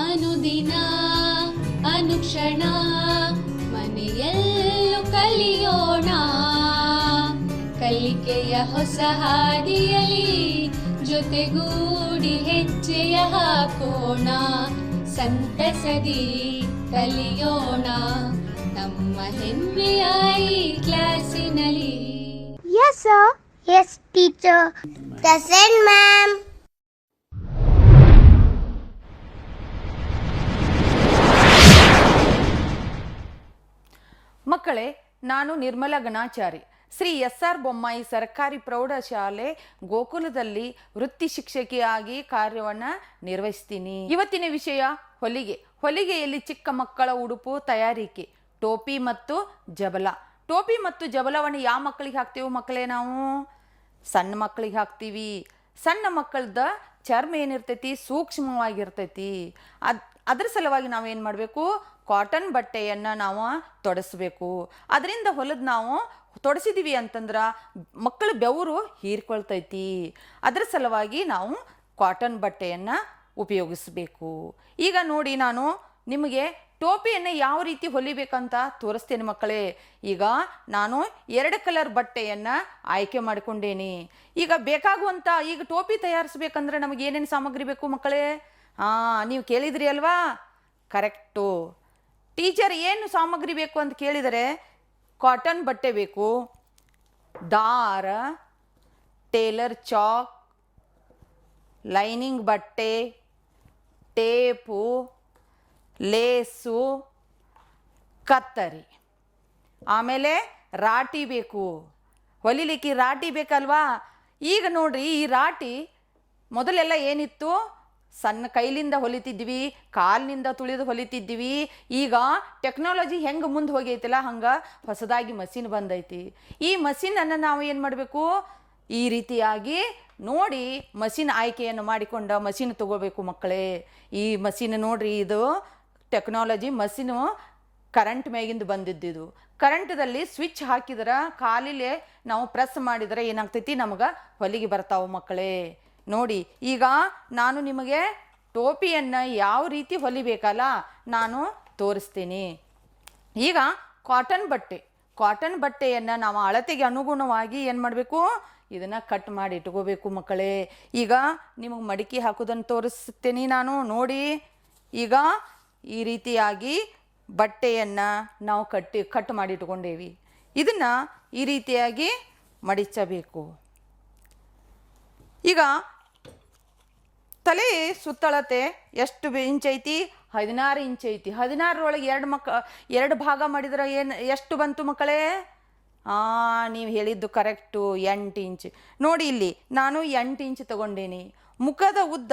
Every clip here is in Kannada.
ಅನುದಿನ ಅನುಕ್ಷಣ ಮನೆಯಲ್ಲೂ ಕಲಿಯೋಣ, ಕಲಿಕೆಯ ಹೊಸ ಹಾದಿಯಲಿ ಜೊತೆಗೂಡಿ ಹೆಜ್ಜೆಯ ಹಾಕೋಣ, ಸಂತಸದಿ ಕಲಿಯೋಣ ನಮ್ಮ ಹೆಮ್ಮೆಯ ಈ ಕ್ಲಾಸಿನಲ್ಲಿ. Yes sir. Yes teacher. Present ma'am. ಮಕ್ಕಳೇ, ನಾನು ನಿರ್ಮಲಾ ಗಣಾಚಾರಿ, ಶ್ರೀ ಎಸ್.ಆರ್. ಬೊಮ್ಮಾಯಿ ಸರ್ಕಾರಿ ಪ್ರೌಢಶಾಲೆ ಗೋಕುಲದಲ್ಲಿ ವೃತ್ತಿ ಶಿಕ್ಷಕಿಯಾಗಿ ಕಾರ್ಯವನ್ನು ನಿರ್ವಹಿಸ್ತೀನಿ. ಇವತ್ತಿನ ವಿಷಯ ಹೊಲಿಗೆ. ಹೊಲಿಗೆಯಲ್ಲಿ ಚಿಕ್ಕ ಮಕ್ಕಳ ಉಡುಪು ತಯಾರಿಕೆ, ಟೋಪಿ ಮತ್ತು ಜಬಲ. ಟೋಪಿ ಮತ್ತು ಜಬಲವನ್ನು ಯಾವ ಮಕ್ಕಳಿಗೆ ಹಾಕ್ತೀವಿ ಮಕ್ಕಳೇ? ನಾವು ಸಣ್ಣ ಮಕ್ಕಳಿಗೆ ಹಾಕ್ತೀವಿ. ಸಣ್ಣ ಮಕ್ಕಳದ ಚರ್ಮ ಏನಿರ್ತೈತಿ ಸೂಕ್ಷ್ಮವಾಗಿರ್ತೈತಿ. ಅದ್ರ ಸಲುವಾಗಿ ನಾವೇನು ಮಾಡಬೇಕು? ಕಾಟನ್ ಬಟ್ಟೆಯನ್ನು ನಾವು ತೊಡಸ್ಬೇಕು. ಅದರಿಂದ ಹೊಲದ ನಾವು ತೊಡಸಿದೀವಿ ಅಂತಂದ್ರೆ ಮಕ್ಕಳ ಬೆವರು ಹೀರ್ಕೊಳ್ತೈತಿ. ಅದರ ಸಲುವಾಗಿ ನಾವು ಕಾಟನ್ ಬಟ್ಟೆಯನ್ನು ಉಪಯೋಗಿಸ್ಬೇಕು. ಈಗ ನೋಡಿ, ನಾನು ನಿಮಗೆ ಟೋಪಿಯನ್ನು ಯಾವ ರೀತಿ ಹೊಲಿಬೇಕಂತ ತೋರಿಸ್ತೇನೆ ಮಕ್ಕಳೇ. ಈಗ ನಾನು 2 ಕಲರ್ ಬಟ್ಟೆಯನ್ನು ಆಯ್ಕೆ ಮಾಡಿಕೊಂಡೇನಿ. ಈಗ ಬೇಕಾಗುವಂಥ, ಈಗ ಟೋಪಿ ತಯಾರಿಸ್ಬೇಕಂದ್ರೆ ನಮಗೆ ಏನೇನು ಸಾಮಗ್ರಿ ಬೇಕು ಮಕ್ಕಳೇ? ನೀವು ಕೇಳಿದ್ರಿ ಅಲ್ವಾ? ಕರೆಕ್ಟು. ಟೀಚರ್ ಏನು ಸಾಮಗ್ರಿ ಬೇಕು ಅಂತ ಕೇಳಿದರೆ, ಕಾಟನ್ ಬಟ್ಟೆ ಬೇಕು, ದಾರ, ಟೇಲರ್ ಚಾಕ್, ಲೈನಿಂಗ್ ಬಟ್ಟೆ, ಟೇಪು, ಲೇಸು, ಕತ್ತರಿ, ಆಮೇಲೆ ರಾಟಿ ಬೇಕು. ಹೊಲಿಲಿಕ್ಕೆ ರಾಟಿ ಬೇಕಲ್ವಾ? ಈಗ ನೋಡ್ರಿ, ಈ ರಾಟಿ ಮೊದಲೆಲ್ಲ ಏನಿತ್ತು? ಸಣ್ಣ ಕೈಲಿಂದ ಹೊಲಿತಿದ್ವಿ, ಕಾಲಿನಿಂದ ತುಳಿದು ಹೊಲಿತಿದ್ವಿ. ಈಗ ಟೆಕ್ನಾಲಜಿ ಹೆಂಗೆ ಮುಂದೆ ಹೋಗೈತಿಲ್ಲ, ಹಂಗೆ ಹೊಸದಾಗಿ ಮಷಿನ್ ಬಂದೈತಿ. ಈ ಮಷಿನನ್ನು ನಾವು ಏನು ಮಾಡಬೇಕು? ಈ ರೀತಿಯಾಗಿ ನೋಡಿ ಮಷಿನ್ ಆಯ್ಕೆಯನ್ನು ಮಾಡಿಕೊಂಡು ಮಷಿನ್ ತಗೋಬೇಕು ಮಕ್ಕಳೇ. ಈ ಮಷಿನ್ ನೋಡ್ರಿ, ಇದು ಟೆಕ್ನಾಲಜಿ ಮಷಿನು ಕರೆಂಟ್ ಮ್ಯಾಗಿಂದ ಬಂದಿದ್ದಿದ್ದು. ಕರೆಂಟದಲ್ಲಿ ಸ್ವಿಚ್ ಹಾಕಿದ್ರೆ ಕಾಲಿಲೆ ನಾವು ಪ್ರೆಸ್ ಮಾಡಿದರೆ ಏನಾಗ್ತೈತಿ? ನಮಗೆ ಹೊಲಿಗೆ ಬರ್ತಾವೆ ಮಕ್ಕಳೇ. ನೋಡಿ, ಈಗ ನಾನು ನಿಮಗೆ ಟೋಪಿಯನ್ನು ಯಾವ ರೀತಿ ಹೊಲಿಬೇಕಲ್ಲ ನಾನು ತೋರಿಸ್ತೀನಿ. ಈಗ ಕಾಟನ್ ಬಟ್ಟೆಯನ್ನು ನಾವು ಅಳತೆಗೆ ಅನುಗುಣವಾಗಿ ಏನು ಮಾಡಬೇಕು? ಇದನ್ನು ಕಟ್ ಮಾಡಿ ಇಟ್ಕೋಬೇಕು ಮಕ್ಕಳೇ. ಈಗ ನಿಮಗೆ ಮಡಿಕೆ ಹಾಕೋದನ್ನು ತೋರಿಸ್ತೇನೆ ನಾನು. ನೋಡಿ, ಈಗ ಈ ರೀತಿಯಾಗಿ ಬಟ್ಟೆಯನ್ನು ನಾವು ಕಟ್ ಮಾಡಿ ಇಟ್ಕೊಂಡೇವಿ. ಇದನ್ನು ಈ ರೀತಿಯಾಗಿ ಮಡಿಚಬೇಕು. ಈಗ ತಲೆ ಸುತ್ತಳತೆ ಎಷ್ಟು ಇಂಚ್ ಐತಿ? 16 ಇಂಚ್ ಐತಿ. 16ರೊಳಗೆ 2 ಭಾಗ ಮಾಡಿದ್ರೆ ಎಷ್ಟು ಬಂತು ಮಕ್ಕಳೇ? ನೀವು ಹೇಳಿದ್ದು ಕರೆಕ್ಟು, 8 ಇಂಚ್. ನೋಡಿ, ಇಲ್ಲಿ ನಾನು 8 ಇಂಚ್ ತಗೊಂಡೇನಿ. ಮುಖದ ಉದ್ದ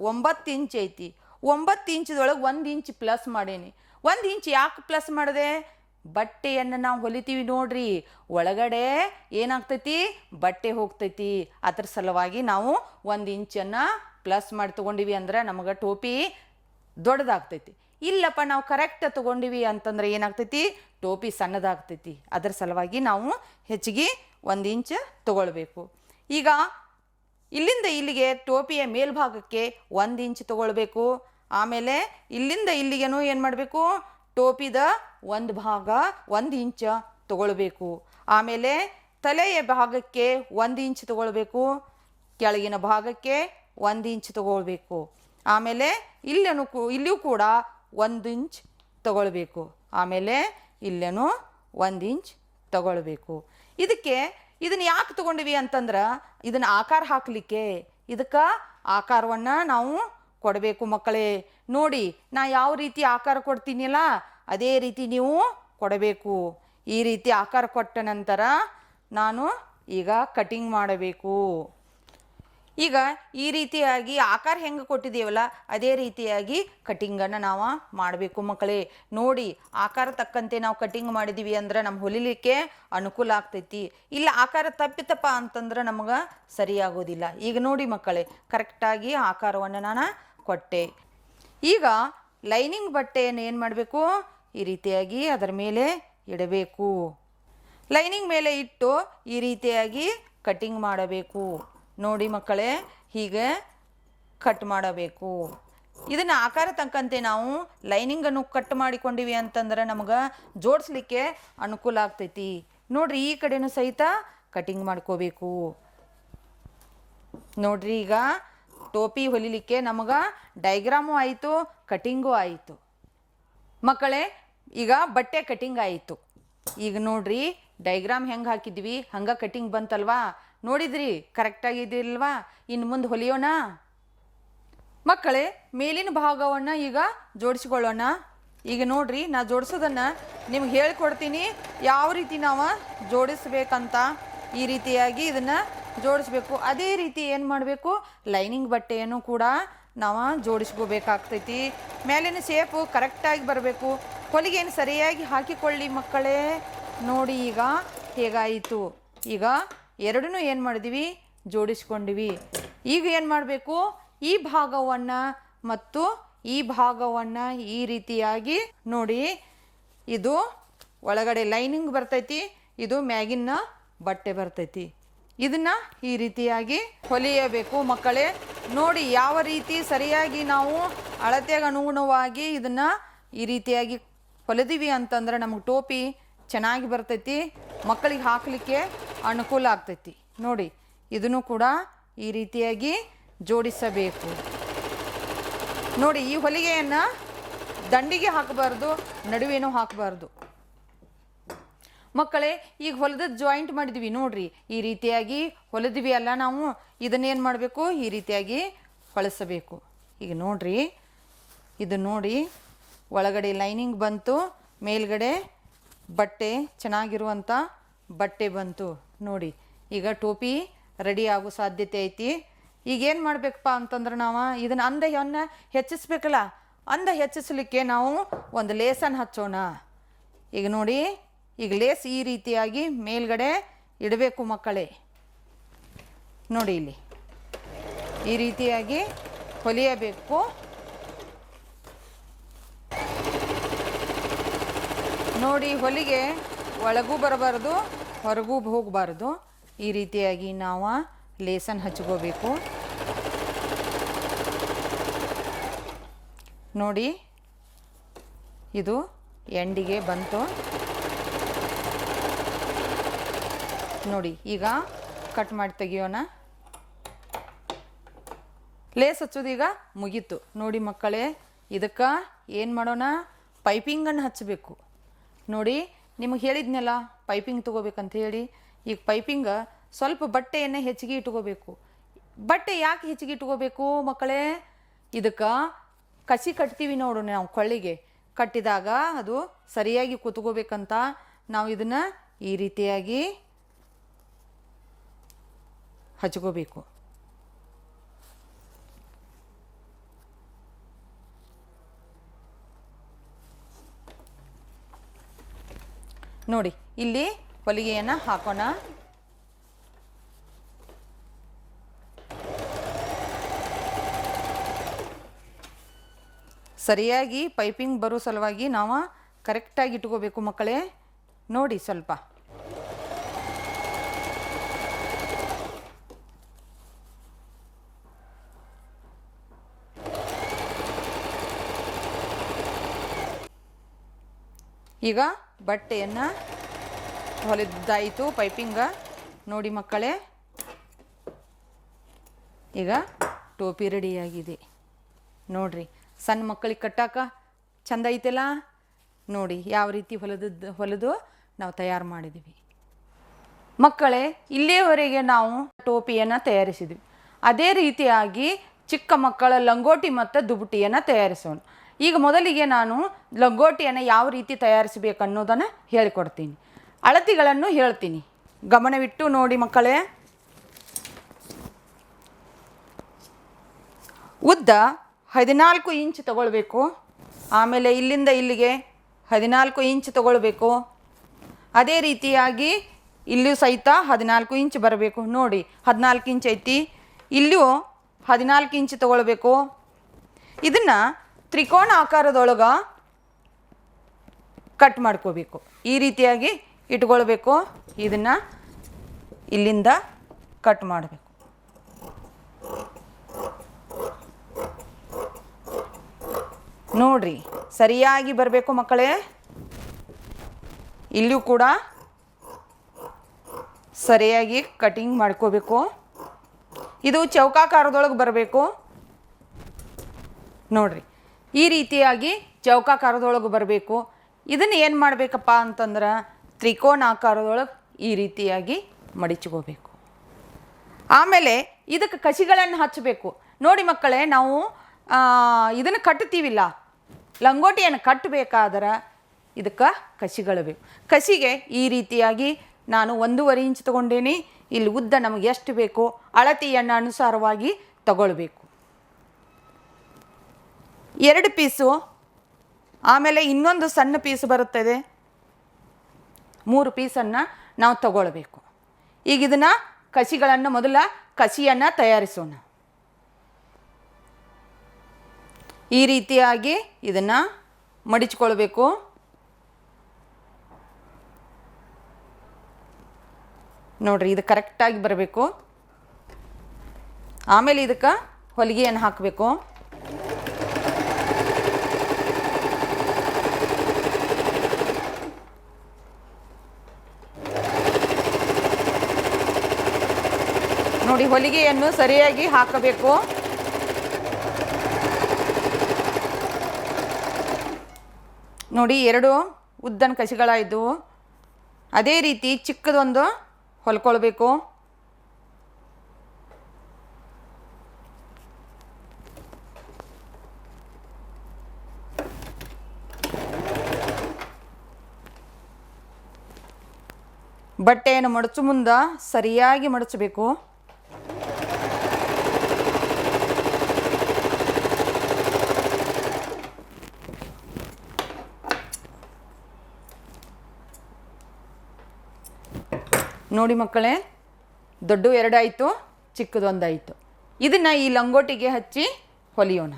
9 ಇಂಚ್ ಐತಿ. 9 ಇಂಚದೊಳಗೆ 1 ಇಂಚ್ ಪ್ಲಸ್ ಮಾಡೇನಿ. 1 ಇಂಚ್ ಯಾಕೆ ಪ್ಲಸ್ ಮಾಡಿದೆ? ಬಟ್ಟೆಯನ್ನು ನಾವು ಹೊಲಿತೀವಿ ನೋಡ್ರಿ, ಒಳಗಡೆ ಏನಾಗ್ತೈತಿ? ಬಟ್ಟೆ ಹೋಗ್ತೈತಿ. ಅದ್ರ ಸಲುವಾಗಿ ನಾವು 1 ಇಂಚನ್ನು ಪ್ಲಸ್ ಮಾಡಿ ತೊಗೊಂಡಿವಿ ಅಂದ್ರೆ ನಮಗೆ ಟೋಪಿ ದೊಡ್ಡದಾಗ್ತೈತಿ. ಇಲ್ಲಪ್ಪ, ನಾವು ಕರೆಕ್ಟ್ ತೊಗೊಂಡಿವಿ ಅಂತಂದ್ರೆ ಏನಾಗ್ತೈತಿ? ಟೋಪಿ ಸಣ್ಣದಾಗ್ತೈತಿ. ಅದ್ರ ಸಲುವಾಗಿ ನಾವು ಹೆಚ್ಚಿಗೆ 1 ಇಂಚ್ ತೊಗೊಳ್ಬೇಕು. ಈಗ ಇಲ್ಲಿಂದ ಇಲ್ಲಿಗೆ ಟೋಪಿಯ ಮೇಲ್ಭಾಗಕ್ಕೆ 1 ಇಂಚ್ ತೊಗೊಳ್ಬೇಕು. ಆಮೇಲೆ ಇಲ್ಲಿಂದ ಇಲ್ಲಿಗೇನು ಏನು ಮಾಡಬೇಕು? ಟೋಪಿದ ಒಂದು ಭಾಗ 1 ಇಂಚ್ ತೊಗೊಳ್ಬೇಕು. ಆಮೇಲೆ ತಲೆಯ ಭಾಗಕ್ಕೆ 1 ಇಂಚ್ ತೊಗೊಳ್ಬೇಕು. ಕೆಳಗಿನ ಭಾಗಕ್ಕೆ 1 ಇಂಚ್ ತೊಗೊಳ್ಬೇಕು. ಆಮೇಲೆ ಇಲ್ಲಿಯೂ ಕೂಡ 1 ಇಂಚ್ ತೊಗೊಳ್ಬೇಕು. ಆಮೇಲೆ ಇಲ್ಲೇನು 1 ಇಂಚ್ ತೊಗೊಳ್ಬೇಕು. ಇದನ್ನು ಯಾಕೆ ತೊಗೊಂಡಿವಿ ಅಂತಂದ್ರೆ, ಇದನ್ನು ಆಕಾರ ಹಾಕಲಿಕ್ಕೆ, ಇದಕ್ಕೆ ಆಕಾರವನ್ನು ನಾವು ಕೊಡಬೇಕು ಮಕ್ಕಳೇ. ನೋಡಿ, ನಾ ಯಾವ ರೀತಿ ಆಕಾರ ಕೊಡ್ತೀನಿಲ್ಲ ಅದೇ ರೀತಿ ನೀವು ಕೊಡಬೇಕು. ಈ ರೀತಿ ಆಕಾರ ಕೊಟ್ಟ ನಂತರ ನಾನು ಈಗ ಕಟಿಂಗ್ ಮಾಡಬೇಕು. ಈಗ ಈ ರೀತಿಯಾಗಿ ಆಕಾರ ಹೆಂಗೆ ಕೊಟ್ಟಿದ್ದೀವಲ್ಲ ಅದೇ ರೀತಿಯಾಗಿ ಕಟಿಂಗನ್ನು ನಾವು ಮಾಡಬೇಕು ಮಕ್ಕಳೇ. ನೋಡಿ, ಆಕಾರ ತಕ್ಕಂತೆ ನಾವು ಕಟಿಂಗ್ ಮಾಡಿದ್ದೀವಿ ಅಂದ್ರೆ ನಮ್ಮ ಹೊಲಿಲಿಕ್ಕೆ ಅನುಕೂಲ ಆಗ್ತೈತಿ. ಇಲ್ಲ ಆಕಾರ ತಪ್ಪಿತಪ್ಪ ಅಂತಂದ್ರೆ ನಮಗೆ ಸರಿಯಾಗೋದಿಲ್ಲ. ಈಗ ನೋಡಿ ಮಕ್ಕಳೇ, ಕರೆಕ್ಟಾಗಿ ಆಕಾರವನ್ನು ನಾನು ಕೊಟ್ಟೆ. ಈಗ ಲೈನಿಂಗ್ ಬಟ್ಟೆಯನ್ನು ಏನು ಮಾಡಬೇಕು? ಈ ರೀತಿಯಾಗಿ ಅದರ ಮೇಲೆ ಇಡಬೇಕು. ಲೈನಿಂಗ್ ಮೇಲೆ ಇಟ್ಟು ಈ ರೀತಿಯಾಗಿ ಕಟಿಂಗ್ ಮಾಡಬೇಕು. ನೋಡಿ ಮಕ್ಕಳೇ, ಹೀಗೆ ಕಟ್ ಮಾಡಬೇಕು. ಇದನ್ನು ಆಕಾರ ತಕ್ಕಂತೆ ನಾವು ಲೈನಿಂಗನ್ನು ಕಟ್ ಮಾಡಿಕೊಂಡಿವಿ ಅಂತಂದ್ರೆ ನಮಗೆ ಜೋಡಿಸ್ಲಿಕ್ಕೆ ಅನುಕೂಲ ಆಗ್ತೈತಿ. ನೋಡ್ರಿ ಈ ಕಡೆನೂ ಸಹಿತ ಕಟಿಂಗ್ ಮಾಡ್ಕೋಬೇಕು. ನೋಡ್ರಿ ಈಗ ಟೋಪಿ ಹೊಲಿಲಿಕ್ಕೆ ನಮಗೆ ಡೈಗ್ರಾಮು ಆಯಿತು, ಕಟಿಂಗು ಆಯಿತು. ಮಕ್ಕಳೇ ಈಗ ಬಟ್ಟೆ ಕಟಿಂಗ್ ಆಯಿತು. ಈಗ ನೋಡ್ರಿ ಡೈಗ್ರಾಮ್ ಹೆಂಗೆ ಹಾಕಿದ್ವಿ ಹಂಗೆ ಕಟಿಂಗ್ ಬಂತಲ್ವಾ, ನೋಡಿದ್ರಿ ಕರೆಕ್ಟಾಗಿದ್ದಿಲ್ವಾ? ಇನ್ನು ಮುಂದೆ ಹೊಲಿಯೋಣ. ಮಕ್ಕಳೇ ಮೇಲಿನ ಭಾಗವನ್ನು ಈಗ ಜೋಡಿಸ್ಕೊಳ್ಳೋಣ. ಈಗ ನೋಡ್ರಿ ನಾ ಜೋಡಿಸೋದನ್ನು ನಿಮ್ಗೆ ಹೇಳ್ಕೊಡ್ತೀನಿ ಯಾವ ರೀತಿ ನಾವು ಜೋಡಿಸ್ಬೇಕಂತ. ಈ ರೀತಿಯಾಗಿ ಇದನ್ನು ಜೋಡಿಸ್ಬೇಕು. ಅದೇ ರೀತಿ ಏನು ಮಾಡಬೇಕು, ಲೈನಿಂಗ್ ಬಟ್ಟೆಯನ್ನು ಕೂಡ ನಾವು ಜೋಡಿಸ್ಕೋಬೇಕಾಗ್ತೈತಿ. ಮೇಲಿನ ಶೇಪು ಕರೆಕ್ಟಾಗಿ ಬರಬೇಕು. ಹೊಲಿಗೆಯನ್ನು ಸರಿಯಾಗಿ ಹಾಕಿಕೊಳ್ಳಿ ಮಕ್ಕಳೇ. ನೋಡಿ ಈಗ ಹೇಗಾಯಿತು. ಈಗ ಎರಡನ್ನೂ ಏನು ಮಾಡಿದ್ವಿ, ಜೋಡಿಸ್ಕೊಂಡಿವಿ. ಈಗ ಏನು ಮಾಡಬೇಕು, ಈ ಭಾಗವನ್ನು ಮತ್ತು ಈ ಭಾಗವನ್ನು ಈ ರೀತಿಯಾಗಿ ನೋಡಿ, ಇದು ಒಳಗಡೆ ಲೈನಿಂಗ್ ಬರ್ತೈತಿ, ಇದು ಮ್ಯಾಗಿನ ಬಟ್ಟೆ ಬರ್ತೈತಿ. ಇದನ್ನು ಈ ರೀತಿಯಾಗಿ ಹೊಲಿಯಬೇಕು ಮಕ್ಕಳೇ. ನೋಡಿ ಯಾವ ರೀತಿ ಸರಿಯಾಗಿ ನಾವು ಅಳತೆಗೆ ಅನುಗುಣವಾಗಿ ಇದನ್ನು ಈ ರೀತಿಯಾಗಿ ಹೊಲಿದೀವಿ ಅಂತಂದ್ರೆ ನಮಗೆ ಟೋಪಿ ಚೆನ್ನಾಗಿ ಬರ್ತೈತಿ, ಮಕ್ಕಳಿಗೆ ಹಾಕಲಿಕ್ಕೆ ಅನುಕೂಲ ಆಗ್ತೈತಿ. ನೋಡಿ ಇದನ್ನು ಕೂಡ ಈ ರೀತಿಯಾಗಿ ಜೋಡಿಸಬೇಕು. ನೋಡಿ ಈ ಹೊಲಿಗೆಯನ್ನು ದಂಡಿಗೆ ಹಾಕಬಾರ್ದು, ನಡುವೇನೂ ಹಾಕಬಾರ್ದು ಮಕ್ಕಳೇ. ಈಗ ಹೊಲದ ಜಾಯಿಂಟ್ ಮಾಡಿದ್ವಿ ನೋಡ್ರಿ, ಈ ರೀತಿಯಾಗಿ ಹೊಲಿದ್ವಿ ಅಲ್ಲ ನಾವು. ಇದನ್ನೇನು ಮಾಡಬೇಕು, ಈ ರೀತಿಯಾಗಿ ಹೊಲಿಸಬೇಕು. ಈಗ ನೋಡ್ರಿ ಇದು ನೋಡಿ ಒಳಗಡೆ ಲೈನಿಂಗ್ ಬಂತು, ಮೇಲ್ಗಡೆ ಬಟ್ಟೆ ಚೆನ್ನಾಗಿರುವಂಥ ಬಟ್ಟೆ ಬಂತು. ನೋಡಿ ಈಗ ಟೋಪಿ ರೆಡಿ ಆಗೋ ಸಾಧ್ಯತೆ ಐತಿ. ಈಗೇನು ಮಾಡಬೇಕಪ್ಪ ಅಂತಂದ್ರೆ ನಾವು ಇದನ್ನು ಅಂದವನ್ನು ಹೆಚ್ಚಿಸ್ಬೇಕಲ್ಲ. ಅಂದ ಹೆಚ್ಚಿಸಲಿಕ್ಕೆ ನಾವು ಒಂದು ಲೇಸನ್ನು ಹಚ್ಚೋಣ. ಈಗ ನೋಡಿ ಈಗ ಲೇಸ್ ಈ ರೀತಿಯಾಗಿ ಮೇಲ್ಗಡೆ ಇಡಬೇಕು ಮಕ್ಕಳೇ. ನೋಡಿ ಇಲ್ಲಿ ಈ ರೀತಿಯಾಗಿ ಹೊಲಿಯಬೇಕು. ನೋಡಿ ಹೊಲಿಗೆ ಒಳಗೂ ಬರಬಾರ್ದು, ಹೊರಗೂ ಹೋಗಬಾರ್ದು. ಈ ರೀತಿಯಾಗಿ ನಾವು ಲೇಸನ್ನು ಹಚ್ಕೋಬೇಕು. ನೋಡಿ ಇದು ಎಂಡಿಗೆ ಬಂತು. ನೋಡಿ ಈಗ ಕಟ್ ಮಾಡಿ ತೆಗಿಯೋಣ. ಲೇಸ್ ಹಚ್ಚೋದು ಈಗ ಮುಗೀತು. ನೋಡಿ ಮಕ್ಕಳೇ ಇದಕ್ಕೆ ಏನು ಮಾಡೋಣ, ಪೈಪಿಂಗನ್ನು ಹಚ್ಚಬೇಕು. ನೋಡಿ ನಿಮಗೆ ಹೇಳಿದ್ನಲ್ಲ ಪೈಪಿಂಗ್ ತೊಗೋಬೇಕಂತ ಹೇಳಿ. ಈಗ ಪೈಪಿಂಗ ಸ್ವಲ್ಪ ಬಟ್ಟೆಯನ್ನು ಹೆಚ್ಚಿಗೆ ಇಟ್ಕೋಬೇಕು. ಬಟ್ಟೆ ಯಾಕೆ ಹೆಚ್ಚಿಗೆ ಇಟ್ಕೋಬೇಕು ಮಕ್ಕಳೇ, ಇದಕ್ಕೆ ಕಸಿ ಕಟ್ತೀವಿ ನೋಡು ನಾವು, ಕೊಳ್ಳಿಗೆ ಕಟ್ಟಿದಾಗ ಅದು ಸರಿಯಾಗಿ ಕೂತ್ಕೋಬೇಕಂತ ನಾವು ಇದನ್ನು ಈ ರೀತಿಯಾಗಿ ಹಚ್ಕೋಬೇಕು. ನೋಡಿ ಇಲ್ಲಿ ಹೊಲಿಗೆಯನ್ನು ಹಾಕೋಣ. ಸರಿಯಾಗಿ ಪೈಪಿಂಗ್ ಬರೋ ಸಲುವಾಗಿ ನಾವು ಕರೆಕ್ಟಾಗಿ ಇಟ್ಕೋಬೇಕು ಮಕ್ಕಳೇ. ನೋಡಿ ಸ್ವಲ್ಪ ಈಗ ಬಟ್ಟೆಯನ್ನು ಹೊಲಿದ್ದಾಯಿತು ಪೈಪಿಂಗ. ನೋಡಿ ಮಕ್ಕಳೇ ಈಗ ಟೋಪಿ ರೆಡಿಯಾಗಿದೆ. ನೋಡ್ರಿ ಸಣ್ಣ ಮಕ್ಕಳಿಗೆ ಕಟ್ಟಾಕ ಚಂದ ಐತೆಲ್ಲ. ನೋಡಿ ಯಾವ ರೀತಿ ಹೊಲಿದು ನಾವು ತಯಾರು ಮಾಡಿದ್ದೀವಿ ಮಕ್ಕಳೇ. ಇಲ್ಲಿಯವರೆಗೆ ನಾವು ಟೋಪಿಯನ್ನು ತಯಾರಿಸಿದ್ವಿ. ಅದೇ ರೀತಿಯಾಗಿ ಚಿಕ್ಕ ಮಕ್ಕಳ ಲಂಗೋಟಿ ಮತ್ತು ದುಬುಟಿಯನ್ನು ತಯಾರಿಸೋಣ. ಈಗ ಮೊದಲಿಗೆ ನಾನು ಲಂಗೋಟಿಯನ್ನು ಯಾವ ರೀತಿ ತಯಾರಿಸಬೇಕು ಅನ್ನೋದನ್ನು ಹೇಳಿಕೊಡ್ತೀನಿ. ಅಳತೆಗಳನ್ನು ಹೇಳ್ತೀನಿ, ಗಮನವಿಟ್ಟು ನೋಡಿ ಮಕ್ಕಳೇ. ಉದ್ದ 14 ಇಂಚ್ ತಗೊಳ್ಬೇಕು. ಆಮೇಲೆ ಇಲ್ಲಿಂದ ಇಲ್ಲಿಗೆ 14 ಇಂಚ್ ತಗೊಳ್ಬೇಕು. ಅದೇ ರೀತಿಯಾಗಿ ಇಲ್ಲಿಯೂ ಸಹಿತ 14 ಇಂಚ್ ಬರಬೇಕು. ನೋಡಿ 14 ಇಂಚ್ ಐತಿ, ಇಲ್ಲಿಯೂ 14 ಇಂಚ್ ತಗೊಳ್ಬೇಕು. ಇದನ್ನು ತ್ರಿಕೋನ ಆಕಾರದೊಳಗೆ ಕಟ್ ಮಾಡ್ಕೋಬೇಕು. ಈ ರೀತಿಯಾಗಿ ಇಟ್ಕೊಳ್ಬೇಕು. ಇದನ್ನು ಇಲ್ಲಿಂದ ಕಟ್ ಮಾಡಬೇಕು. ನೋಡ್ರಿ ಸರಿಯಾಗಿ ಬರಬೇಕು ಮಕ್ಕಳೇ. ಇಲ್ಲೂ ಕೂಡ ಸರಿಯಾಗಿ ಕಟಿಂಗ್ ಮಾಡ್ಕೋಬೇಕು. ಇದು ಚೌಕಾಕಾರದೊಳಗೆ ಬರಬೇಕು. ನೋಡ್ರಿ ಈ ರೀತಿಯಾಗಿ ಚೌಕಾಕಾರದೊಳಗೆ ಬರಬೇಕು. ಇದನ್ನು ಏನು ಮಾಡಬೇಕಪ್ಪ ಅಂತಂದ್ರೆ ತ್ರಿಕೋನಾಕಾರದೊಳಗೆ ಈ ರೀತಿಯಾಗಿ ಮಡಿಚ್ಕೋಬೇಕು. ಆಮೇಲೆ ಇದಕ್ಕೆ ಕಸಿಗಳನ್ನು ಹಚ್ಚಬೇಕು. ನೋಡಿ ಮಕ್ಕಳೇ, ನಾವು ಇದನ್ನು ಕಟ್ತೀವಿಲ್ಲ, ಲಂಗೋಟಿಯನ್ನು ಕಟ್ಟಬೇಕಾದ್ರೆ ಇದಕ್ಕೆ ಕಸಿಗಳು ಬೇಕು. ಕಸಿಗೆ ಈ ರೀತಿಯಾಗಿ ನಾನು 1.5 ಇಂಚ್ ತೊಗೊಂಡೇನಿ. ಇಲ್ಲಿ ಉದ್ದ ನಮಗೆ ಎಷ್ಟು ಬೇಕೋ ಅಳತೆಯನ್ನು ಅನುಸಾರವಾಗಿ ತಗೊಳ್ಬೇಕು. 2 ಪೀಸು, ಆಮೇಲೆ ಇನ್ನೊಂದು ಸಣ್ಣ ಪೀಸ್ ಬರುತ್ತದೆ, 3 ಪೀಸನ್ನು ನಾವು ತಗೊಳ್ಬೇಕು. ಈಗ ಇದನ್ನು ಕಸಿಗಳನ್ನು ಮೊದಲ ಕಸಿಯನ್ನು ತಯಾರಿಸೋಣ. ಈ ರೀತಿಯಾಗಿ ಇದನ್ನು ಮಡಿಚ್ಕೊಳ್ಬೇಕು. ನೋಡ್ರಿ ಇದು ಕರೆಕ್ಟಾಗಿ ಬರಬೇಕು. ಆಮೇಲೆ ಇದಕ್ಕೆ ಹೊಲಿಗೆಯನ್ನು ಹಾಕಬೇಕು. ನೋಡಿ ಹೊಲಿಗೆಯನ್ನು ಸರಿಯಾಗಿ ಹಾಕಬೇಕು. ನೋಡಿ 2 ಉದ್ದನ ಕಸಿಗಳಾಯಿತು. ಅದೇ ರೀತಿ ಚಿಕ್ಕದೊಂದು ಹೊಲ್ಕೊಳ್ಬೇಕು. ಬಟ್ಟೆಯನ್ನು ಮಡಚು ಮುಂದೆ ಸರಿಯಾಗಿ ಮಡಚಬೇಕು. ನೋಡಿ ಮಕ್ಕಳೇ, ದೊಡ್ಡ 2 ಆಯಿತು, ಚಿಕ್ಕದೊಂದು ಆಯಿತು. ಇದನ್ನು ಈ ಲಂಗೋಟಿಗೆ ಹಚ್ಚಿ ಹೊಲಿಯೋಣ.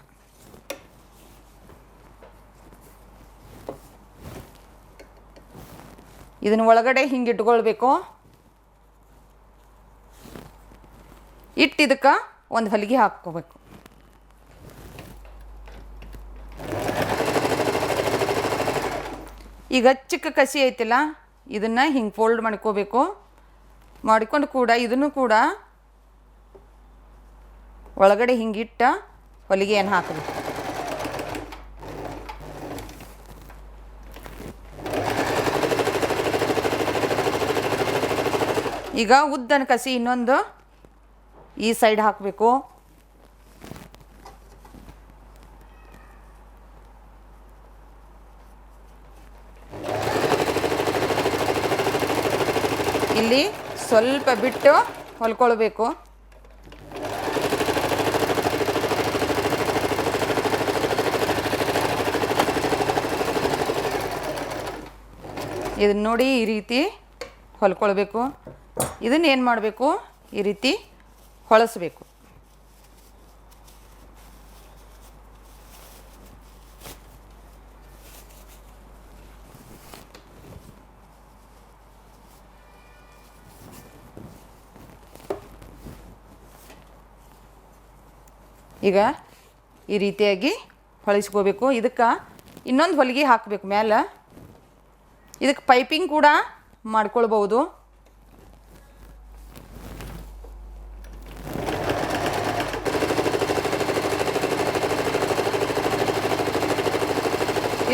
ಇದನ್ನು ಒಳಗಡೆ ಹಿಂಗೆ ಇಟ್ಕೊಳ್ಬೇಕು. ಇದಕ್ಕೆ ಒಂದು ಹೊಲಿಗೆ ಹಾಕ್ಕೋಬೇಕು. ಈಗ ಚಿಕ್ಕ ಕಸಿ ಐತಿಲ್ಲ, ಇದನ್ನು ಹಿಂಗೆ ಫೋಲ್ಡ್ ಮಾಡ್ಕೋಬೇಕು. ಮಾಡಿಕೊಂಡು ಕೂಡ ಇದನ್ನು ಕೂಡ ಒಳಗಡೆ ಹಿಂಗಿಟ್ಟ ಹೊಲಿಗೆಯನ್ನು ಹಾಕಬೇಕು. ಈಗ ಉದ್ದನ ಕಸಿ ಇನ್ನೊಂದು ಈ ಸೈಡ್ ಹಾಕಬೇಕು. ಇಲ್ಲಿ ಸ್ವಲ್ಪ ಬಿಟ್ಟು ಹೊಲ್ಕೊಳ್ಬೇಕು. ಇದನ್ನು ನೋಡಿ ಈ ರೀತಿ ಹೊಲ್ಕೊಳ್ಬೇಕು. ಇದನ್ನು ಏನು ಮಾಡಬೇಕು, ಈ ರೀತಿ ಹೊಳಸಬೇಕು. ಈಗ ಈ ರೀತಿಯಾಗಿ ಹೊಳಿಸ್ಕೋಬೇಕು. ಇದಕ್ಕೆ ಇನ್ನೊಂದು ಹೊಲಿಗೆ ಹಾಕಬೇಕು ಮೇಲೆ. ಇದಕ್ಕೆ ಪೈಪಿಂಗ್ ಕೂಡ ಮಾಡ್ಕೊಳ್ಬೋದು.